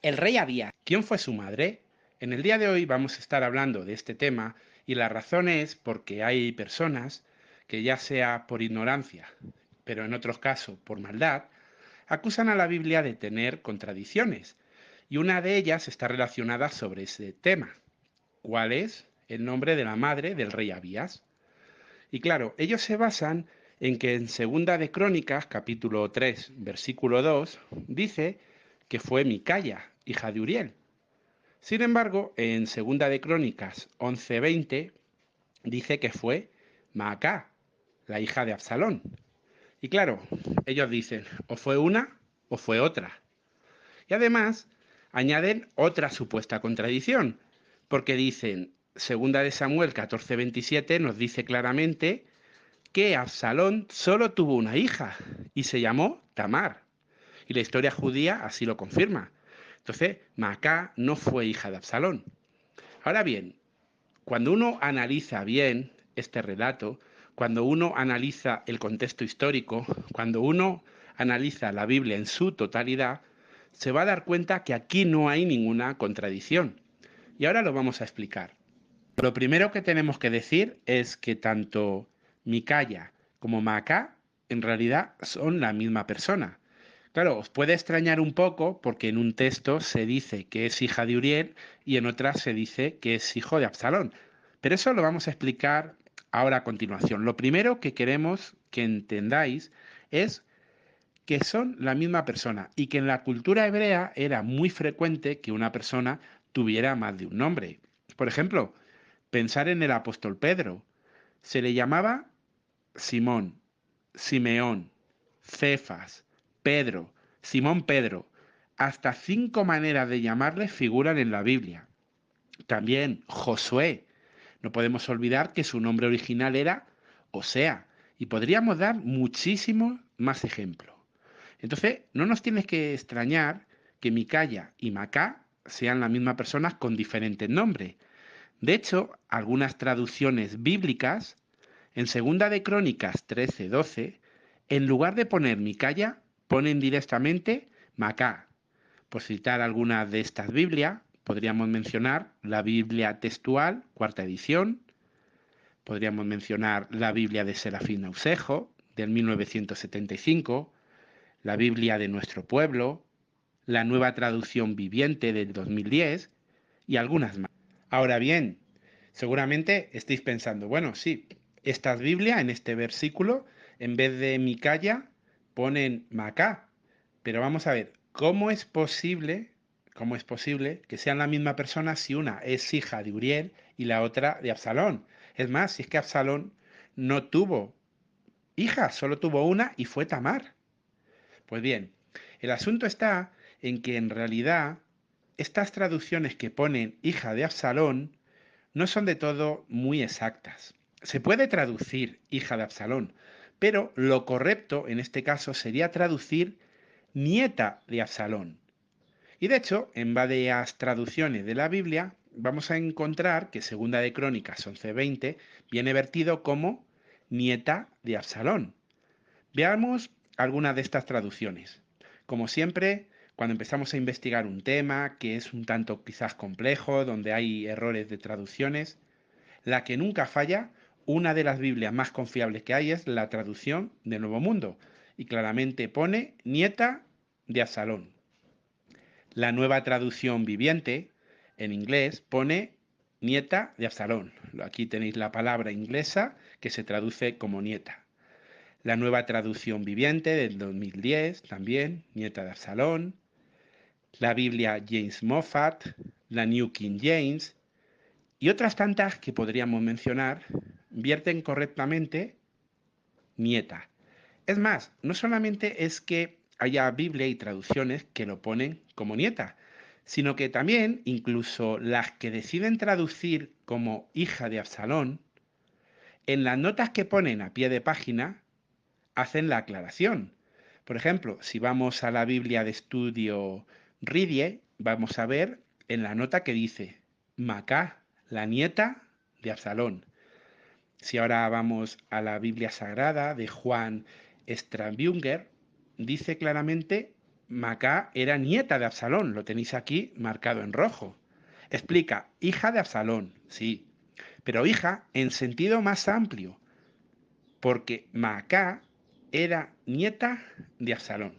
El rey Abías. ¿Quién fue su madre? En el día de hoy vamos a estar hablando de este tema y la razón es porque hay personas que ya sea por ignorancia, pero en otros casos por maldad, acusan a la Biblia de tener contradicciones y una de ellas está relacionada sobre ese tema. ¿Cuál es? El nombre de la madre del rey Abías. Y claro, ellos se basan en que en Segunda de Crónicas, capítulo 3, versículo 2, dice que fue Micaya, hija de Uriel. Sin embargo, en Segunda de Crónicas 11:20 dice que fue Maacá, la hija de Absalón. Y claro, ellos dicen, o fue una o fue otra. Y además añaden otra supuesta contradicción, porque dicen, Segunda de Samuel 14:27 nos dice claramente que Absalón solo tuvo una hija y se llamó Tamar. Y la historia judía así lo confirma. Entonces, Maacá no fue hija de Absalón. Ahora bien, cuando uno analiza bien este relato, cuando uno analiza el contexto histórico, cuando uno analiza la Biblia en su totalidad, se va a dar cuenta que aquí no hay ninguna contradicción. Y ahora lo vamos a explicar. Lo primero que tenemos que decir es que tanto Micaya como Maacá en realidad son la misma persona. Claro, os puede extrañar un poco porque en un texto se dice que es hija de Uriel y en otras se dice que es hijo de Absalón. Pero eso lo vamos a explicar ahora a continuación. Lo primero que queremos que entendáis es que son la misma persona y que en la cultura hebrea era muy frecuente que una persona tuviera más de un nombre. Por ejemplo, pensar en el apóstol Pedro. Se le llamaba Simón, Simeón, Cefas, Pedro, Simón Pedro. Hasta 5 maneras de llamarle figuran en la Biblia. También Josué. No podemos olvidar que su nombre original era Osea. Y podríamos dar muchísimos más ejemplos. Entonces, no nos tienes que extrañar que Micaya y Macá sean la misma persona con diferentes nombres. De hecho, algunas traducciones bíblicas, en Segunda de Crónicas 13:12, en lugar de poner Micaya, ponen directamente Macá. Por citar algunas de estas Biblias, podríamos mencionar la Biblia textual, cuarta edición, podríamos mencionar la Biblia de Serafín Ausejo, del 1975, la Biblia de nuestro pueblo, la nueva traducción viviente del 2010 y algunas más. Ahora bien, seguramente estéis pensando, bueno, sí, esta Biblia en este versículo, en vez de Micaya, ponen Macá. Pero vamos a ver, cómo es posible que sean la misma persona si una es hija de Uriel y la otra de Absalón? Es más, si es que Absalón no tuvo hija, solo tuvo una y fue Tamar. Pues bien, el asunto está en que en realidad estas traducciones que ponen hija de Absalón no son de todo muy exactas. Se puede traducir hija de Absalón, pero lo correcto en este caso sería traducir nieta de Absalón. Y de hecho, en varias traducciones de la Biblia vamos a encontrar que Segunda de Crónicas 11:20 viene vertido como nieta de Absalón. Veamos algunas de estas traducciones. Como siempre, cuando empezamos a investigar un tema que es un tanto quizás complejo, donde hay errores de traducciones, la que nunca falla, una de las Biblias más confiables que hay es la traducción de Nuevo Mundo. Y claramente pone nieta de Absalón. La nueva traducción viviente en inglés pone nieta de Absalón. Aquí tenéis la palabra inglesa que se traduce como nieta. La nueva traducción viviente del 2010 también, nieta de Absalón. La Biblia James Moffat, la New King James y otras tantas que podríamos mencionar vierten correctamente nieta. Es más, no solamente es que haya Biblia y traducciones que lo ponen como nieta, sino que también incluso las que deciden traducir como hija de Absalón, en las notas que ponen a pie de página, hacen la aclaración. Por ejemplo, si vamos a la Biblia de estudio Ridie, vamos a ver en la nota que dice Macá, la nieta de Absalón. Si ahora vamos a la Biblia Sagrada de Juan Strandjunger, dice claramente Macá era nieta de Absalón, lo tenéis aquí marcado en rojo. Explica, hija de Absalón, sí, pero hija en sentido más amplio, porque Macá era nieta de Absalón.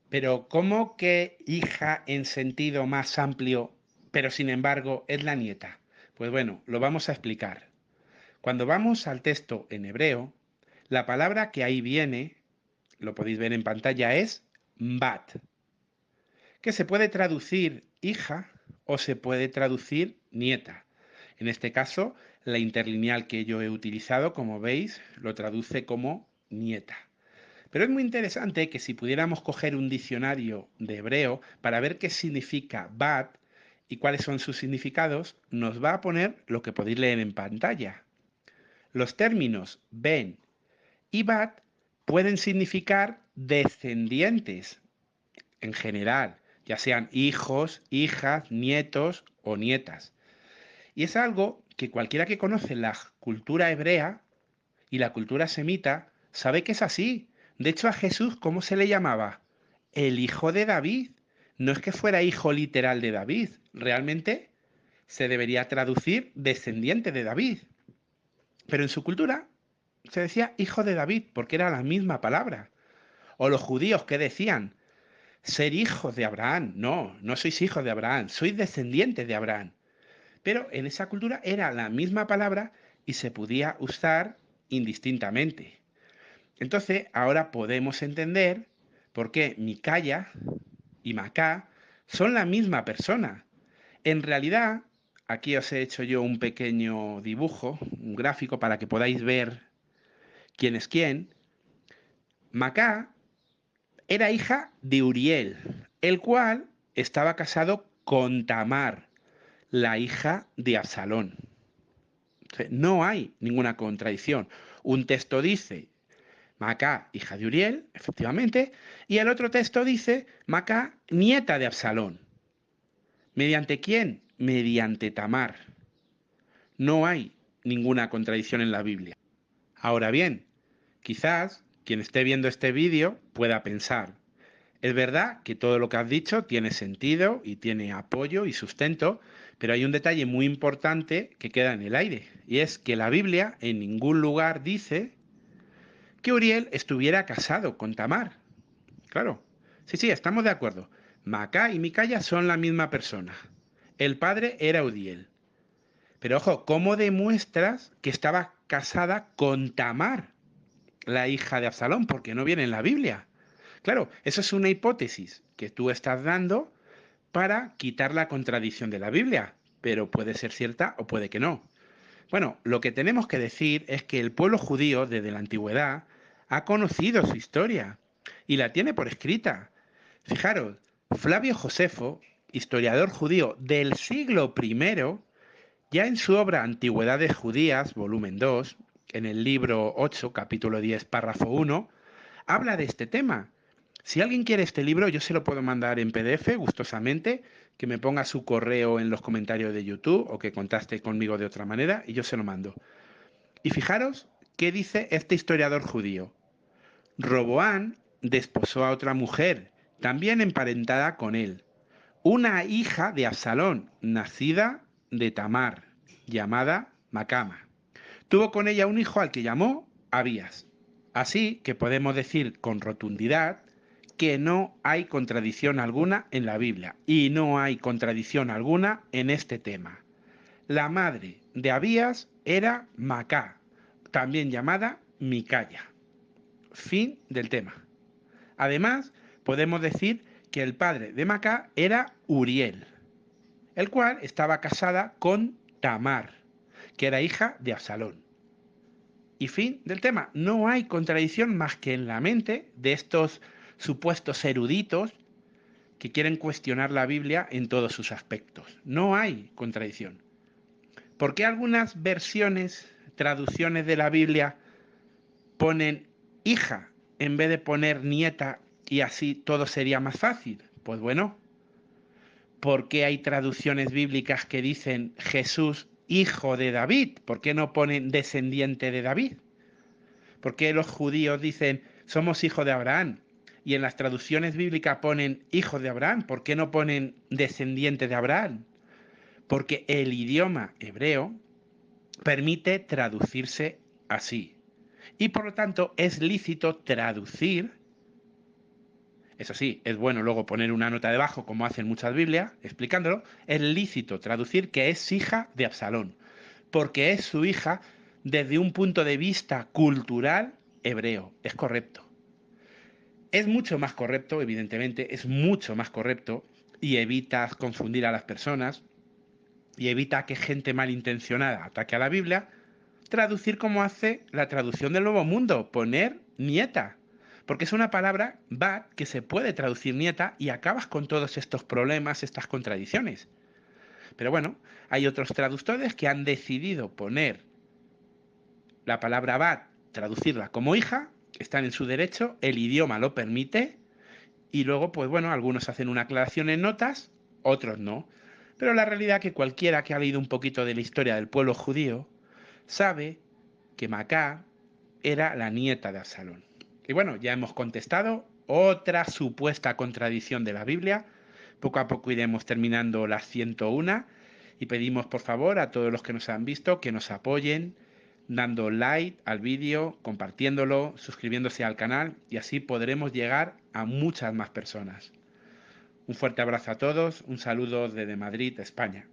Pero ¿cómo que hija en sentido más amplio, pero sin embargo es la nieta? Pues bueno, lo vamos a explicar. Cuando vamos al texto en hebreo, la palabra que ahí viene, lo podéis ver en pantalla, es bat, que se puede traducir hija o se puede traducir nieta. En este caso, la interlineal que yo he utilizado, como veis, lo traduce como nieta. Pero es muy interesante que si pudiéramos coger un diccionario de hebreo para ver qué significa bat y cuáles son sus significados, nos va a poner lo que podéis leer en pantalla. Los términos ben y bat pueden significar descendientes en general, ya sean hijos, hijas, nietos o nietas. Y es algo que cualquiera que conoce la cultura hebrea y la cultura semita sabe que es así. De hecho, a Jesús, ¿cómo se le llamaba? El hijo de David. No es que fuera hijo literal de David, realmente se debería traducir descendiente de David. Pero en su cultura se decía hijo de David porque era la misma palabra. O los judíos que decían ser hijos de Abraham. No, no sois hijos de Abraham, sois descendientes de Abraham. Pero en esa cultura era la misma palabra y se podía usar indistintamente. Entonces, ahora podemos entender por qué Micaya y Macá son la misma persona. En realidad, aquí os he hecho yo un pequeño dibujo, un gráfico para que podáis ver quién es quién. Macá era hija de Uriel, el cual estaba casado con Tamar, la hija de Absalón. No hay ninguna contradicción. Un texto dice Macá, hija de Uriel, efectivamente, y el otro texto dice Macá, nieta de Absalón. ¿Mediante quién? Mediante Tamar. No hay ninguna contradicción en la Biblia. Ahora bien, quizás quien esté viendo este vídeo pueda pensar, es verdad que todo lo que has dicho tiene sentido y tiene apoyo y sustento, pero hay un detalle muy importante que queda en el aire, y es que la Biblia en ningún lugar dice que Uriel estuviera casado con Tamar. Claro, sí, estamos de acuerdo. Macá y Micaya son la misma persona. El padre era Uriel. Pero ojo, ¿cómo demuestras que estaba casada con Tamar, la hija de Absalón? Porque no viene en la Biblia. Claro, eso es una hipótesis que tú estás dando para quitar la contradicción de la Biblia, pero puede ser cierta o puede que no. Bueno, lo que tenemos que decir es que el pueblo judío desde la antigüedad ha conocido su historia y la tiene por escrita. Fijaros, Flavio Josefo, historiador judío del siglo I, ya en su obra Antigüedades Judías, volumen 2, en el libro 8, capítulo 10, párrafo 1, habla de este tema. Si alguien quiere este libro, yo se lo puedo mandar en PDF gustosamente, que me ponga su correo en los comentarios de YouTube o que contacte conmigo de otra manera y yo se lo mando. Y fijaros qué dice este historiador judío. Roboán desposó a otra mujer, también emparentada con él, una hija de Absalón, nacida de Tamar, llamada Macama. Tuvo con ella un hijo al que llamó Abías. Así que podemos decir con rotundidad que no hay contradicción alguna en la Biblia y no hay contradicción alguna en este tema. La madre de Abías era Macá, también llamada Micaya. Fin del tema. Además, podemos decir que el padre de Macá era Uriel, el cual estaba casada con Tamar, que era hija de Absalón. Y fin del tema. No hay contradicción más que en la mente de estos supuestos eruditos que quieren cuestionar la Biblia en todos sus aspectos. No hay contradicción. ¿Por qué algunas versiones, traducciones de la Biblia ponen hija en vez de poner nieta y así todo sería más fácil? Pues bueno, ¿por qué hay traducciones bíblicas que dicen Jesús hijo de David? ¿Por qué no ponen descendiente de David? ¿Por qué los judíos dicen somos hijos de Abraham? Y en las traducciones bíblicas ponen hijos de Abraham. ¿Por qué no ponen descendiente de Abraham? Porque el idioma hebreo permite traducirse así. Y por lo tanto es lícito traducir. Eso sí, es bueno luego poner una nota debajo, como hacen muchas Biblias, explicándolo. Es lícito traducir que es hija de Absalón, porque es su hija desde un punto de vista cultural hebreo. Es correcto. Es mucho más correcto, evidentemente, es mucho más correcto y evitas confundir a las personas y evita que gente malintencionada ataque a la Biblia, traducir como hace la traducción del Nuevo Mundo, poner nieta. Porque es una palabra, bat, que se puede traducir nieta y acabas con todos estos problemas, estas contradicciones. Pero bueno, hay otros traductores que han decidido poner la palabra bat, traducirla como hija, están en su derecho, el idioma lo permite, y luego, pues bueno, algunos hacen una aclaración en notas, otros no. Pero la realidad es que cualquiera que ha leído un poquito de la historia del pueblo judío sabe que Macá era la nieta de Absalón. Y bueno, ya hemos contestado otra supuesta contradicción de la Biblia. Poco a poco iremos terminando las 101 y pedimos por favor a todos los que nos han visto que nos apoyen dando like al vídeo, compartiéndolo, suscribiéndose al canal y así podremos llegar a muchas más personas. Un fuerte abrazo a todos, un saludo desde Madrid, España.